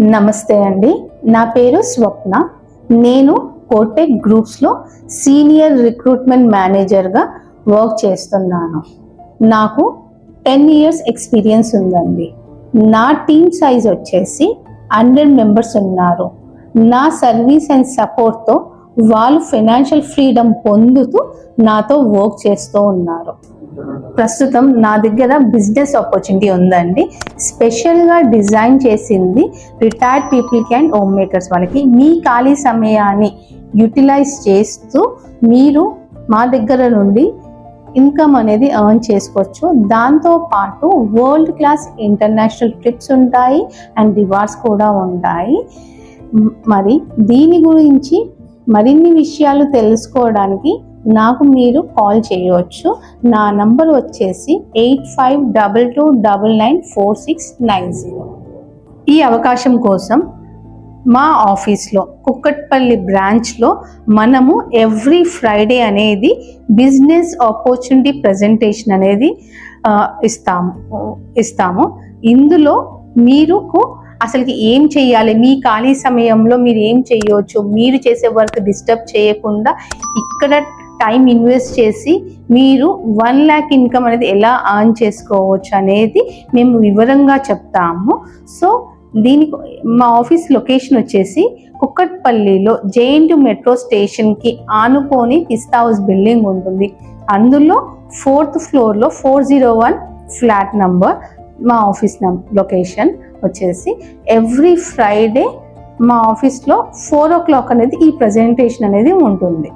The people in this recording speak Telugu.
నమస్తే అండి, నా పేరు స్వప్న. నేను కోటెక్ గ్రూప్స్లో సీనియర్ రిక్రూట్మెంట్ మేనేజర్గా వర్క్ చేస్తున్నాను. నాకు 10 ఇయర్స్ ఎక్స్పీరియన్స్ ఉందండి. నా టీమ్ సైజ్ వచ్చేసి 100 మెంబర్స్ ఉన్నారు. నా సర్వీస్ అండ్ సపోర్ట్తో వాళ్ళు ఫైనాన్షియల్ ఫ్రీడమ్ పొందుతూ నాతో వర్క్ చేస్తూ ఉన్నారు. ప్రస్తుతం నా దగ్గర బిజినెస్ ఆపర్చునిటీ ఉందండి. స్పెషల్గా డిజైన్ చేసింది రిటైర్డ్ పీపుల్కి అండ్ హోమ్ మేకర్స్ వాళ్ళకి. మీ ఖాళీ సమయాన్ని యూటిలైజ్ చేస్తూ మీరు మా దగ్గర నుండి ఇన్కమ్ అనేది ఎర్న్ చేసుకోవచ్చు. దాంతోపాటు వరల్డ్ క్లాస్ ఇంటర్నేషనల్ ట్రిప్స్ ఉంటాయి అండ్ రివార్డ్స్ కూడా ఉంటాయి. మరి దీని గురించి మరిన్ని విషయాలు తెలుసుకోవడానికి నాకు మీరు కాల్ చేయవచ్చు. నా నంబర్ వచ్చేసి 8522994690. ఈ అవకాశం కోసం మా ఆఫీస్లో కుక్కట్పల్లి బ్రాంచ్లో మనము ఎవ్రీ ఫ్రైడే అనేది బిజినెస్ ఆపర్చునిటీ ప్రజెంటేషన్ అనేది ఇస్తాము. ఇందులో మీరు అసలుకి ఏం చేయాలి, మీ ఖాళీ సమయంలో మీరు ఏం చేయవచ్చు, మీరు చేసే వర్క్ డిస్టర్బ్ చేయకుండా ఇక్కడ టైం ఇన్వెస్ట్ చేసి మీరు 1 lakh ఇన్కమ్ అనేది ఎలా ఎర్న్ చేసుకోవచ్చు అనేది మేము వివరంగా చెప్తాము. సో దీనికి మా ఆఫీస్ లొకేషన్ వచ్చేసి కుక్కట్పల్లిలో JNT మెట్రో స్టేషన్కి ఆనుకొని పిస్తా హౌస్ బిల్డింగ్ ఉంటుంది. అందులో 4th ఫ్లోర్లో 401 ఫ్లాట్ నంబర్ మా ఆఫీస్ లొకేషన్ వచ్చేసి. ఎవ్రీ ఫ్రైడే మా ఆఫీస్లో 4 o'clock అనేది ఈ ప్రజెంటేషన్ అనేది ఉంటుంది.